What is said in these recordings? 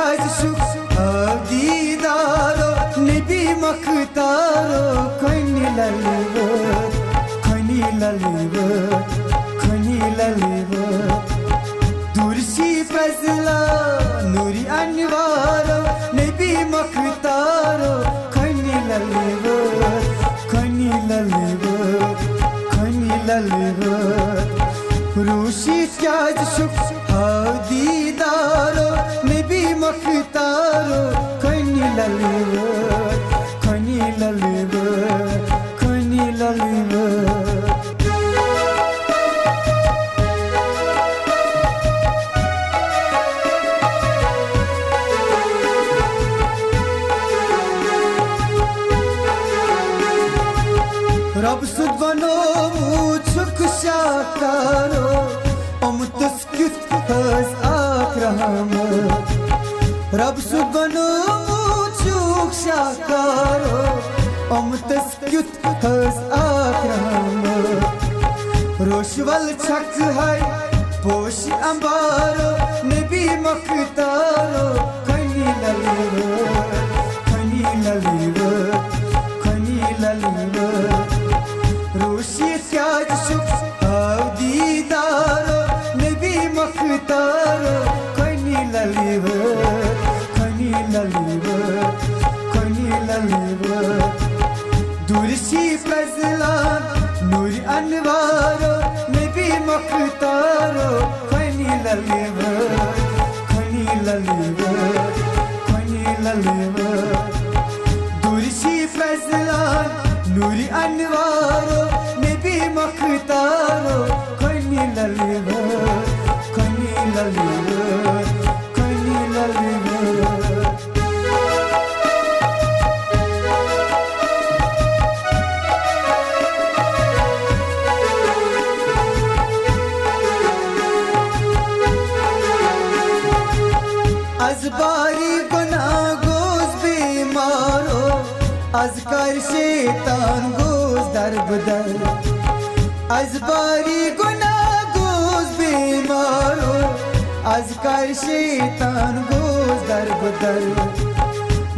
आज शुक दीदारो नबी मखतारो खनी ललिवत दुर्शी फजला नूरी अनवारो नबी मखतारो खनी ललिवत रूशी आज शुक दीदारो नबी मखतारो खनी ललिवत रब सुबनो मुझुक शाकारो तस्कित हस आक्रम रब सुबनो मुझुक शाकारो तस्कित हस आक्रम रोशवल छक है पोश अंबारो नबी मखतारो खनी ललिवत रोशी आज शुक दीदारो नबी मखतारो खनी ललिवत दुर्शी फजला नूर अनवारो नबी मखतारो खनी ललिवत दुर्शी फजला नूर अनवारो नबी मखतारो खनी ललिवत az bari günah goz bimaro az kar şeytan goz darbdar az bari günah goz bimaro az kar şeytan goz darbdar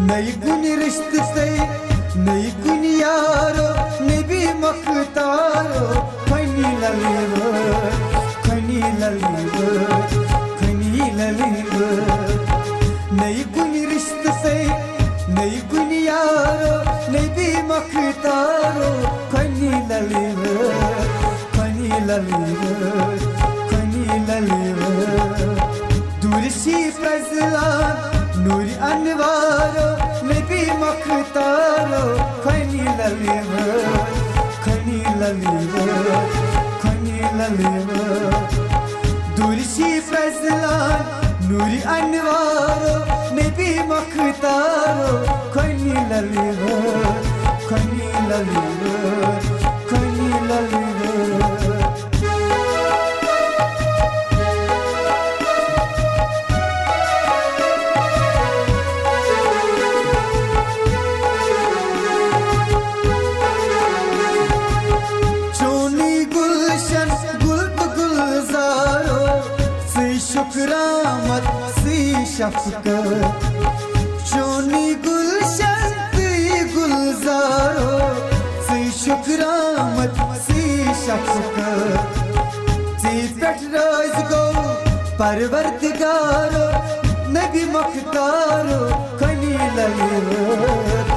ney gün rişte ney gün yaro nebi maqtaro khani laliwat नई गुन रिश्ते से नई गुन यारो नबी मखतारो खनी ललिवत दुर्शी फजला नूर अनवारो नबी मखतारो खनी ललिवत दुर्शी फजला नूर अनवारो नबी मखतारो खनी ललिवत चोनी गुलशन गुल गुलजारो से शुक्रामत सी शफकत चोनी गुलशन गुलजारो से शुक्रामत सी शफकत सी पेट रोज गो परवरदिगारो नबी मखतारो खनी ललिवत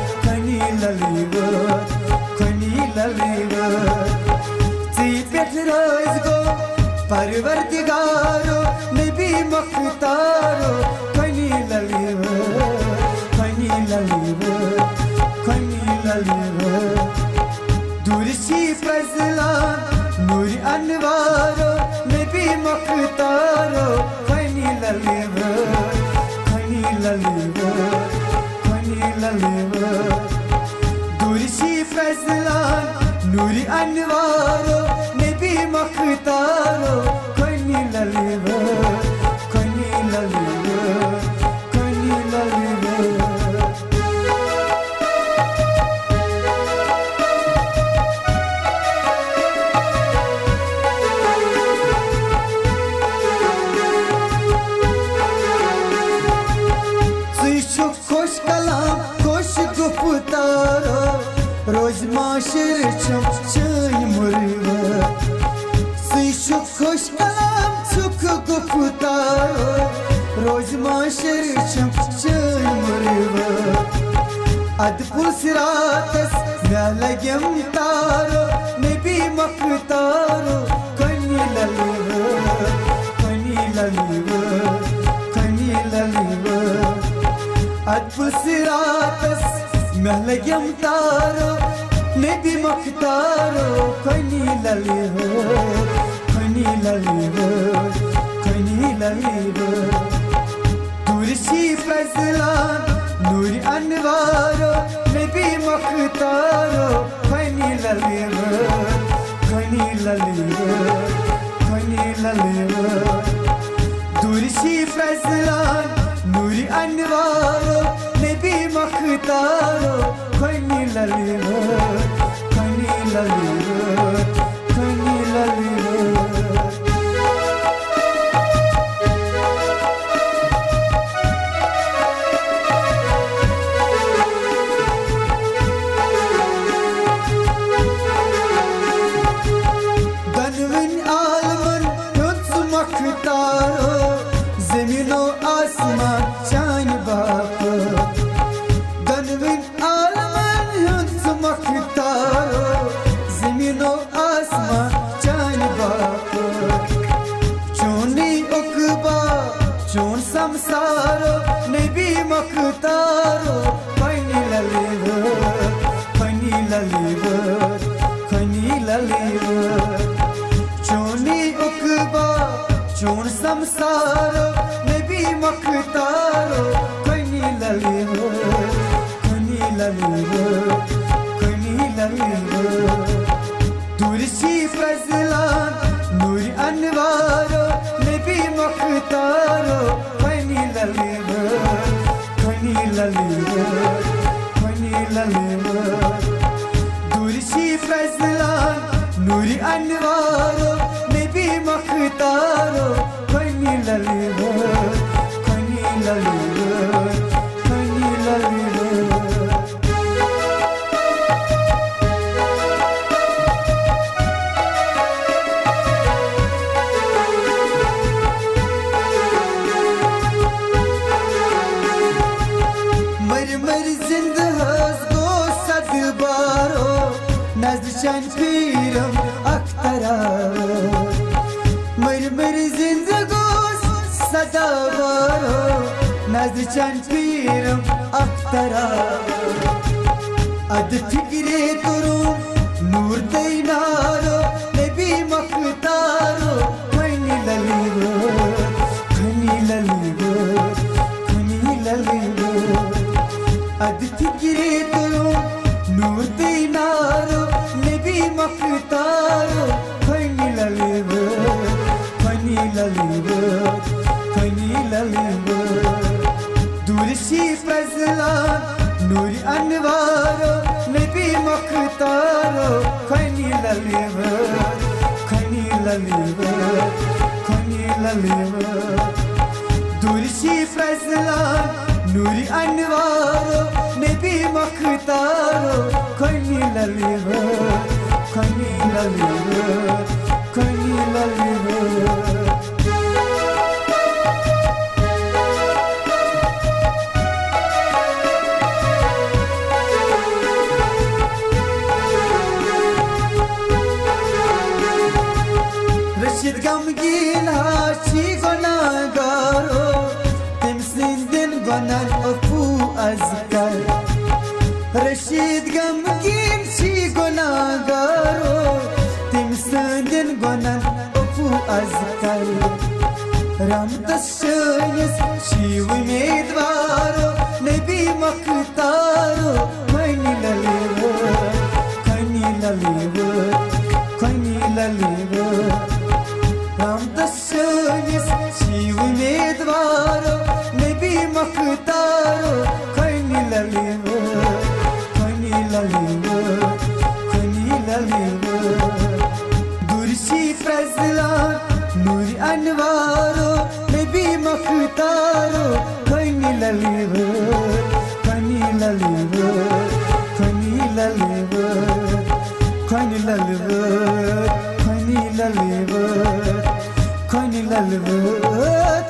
सी पेट रोज गो परवरदिगारो नबी मखतारो खनी ललिवत दुर्शी फजला नूर अनवारो नबी मखतारो खनी ललिवत दुर्शी फजला नूर अनवारो नबी मखतारो खनी ललिवत şırçım çın mırva Sıçı koş kalam çuku guputaro Rozma şırçım çın mırva Adpul siratas Nalagam taro Nebi maktaro Kani laliva Kani laliva Kani laliva Adpul siratas Nalagam taro Nebi maktaro Kani laliva Kani laliva Kani laliva Dursi fazlan Nuri anvaro Nebi maktaro Kani laliva Kani laliva Kani laliva Dursi fazlan Nuri anvaro Nebi maktaro Kani laliva Kani laliva Kani laliva ज़मीनो आसमान चान बाप दनविन आलमन हुंस मखतारो ज़मीनो आसमान चान बाप चोनी उकबा चोन समसारो नबी मखतारो खनी ललीवा खनी ललीवा खनी ललीवा चोनी उकबा चोन समसारो नबी मखतारो खनी ललीवा खनी ललीवा खनी ललीवा दुरसी फजलान नूर अनवारो नबी मखतारो खनी ललीवा खनी ललीवा खनी ललीवा दुरसी फजलान नूर अनवारो नबी मखतारो खनी ललीवा खनी ललीवा खनी ललीवा मर जिंद हस गो सदबारो नजर पीरम अख्तरा मर जिंद गो सदाबारो नजर पीरम अख्तरा अद फिक्रे तुरुम नूर तैनारो नबी मखतारो खनी ललीवा खनी ललीवा खनी ललीवा अद फिक्रे तुरुम नूर तैनारो नबी मखतारो खनी ललीवा खनी ललीवा खनी ललीवा दुरसी फजलान नूर अनवारो नबी मखतारो खनी ललीवा खनी ललीवा खनी ललीवा दुरसी फजलान नूर अनवारो नबी मखतारो खनी ललीवा खनी ललीवा खनी ललीवा Rashid gamgin hachi gonagaro Timsindin gonan ofu azkar Rashid gamgin chi gonagaro Timsindin gonan ofu azkar Ram tashyas shiv medvaro Nabi maktaro khani laliva khani laliva khani laliva Ram tashyas shiv medvaro Nabi maktaro khani laliva khani laliva khani laliva Dursi fazlan nur anwaro Nabi maktaro khani laliva khani laliva khani laliva خايني للبت خايني للبت خايني للبت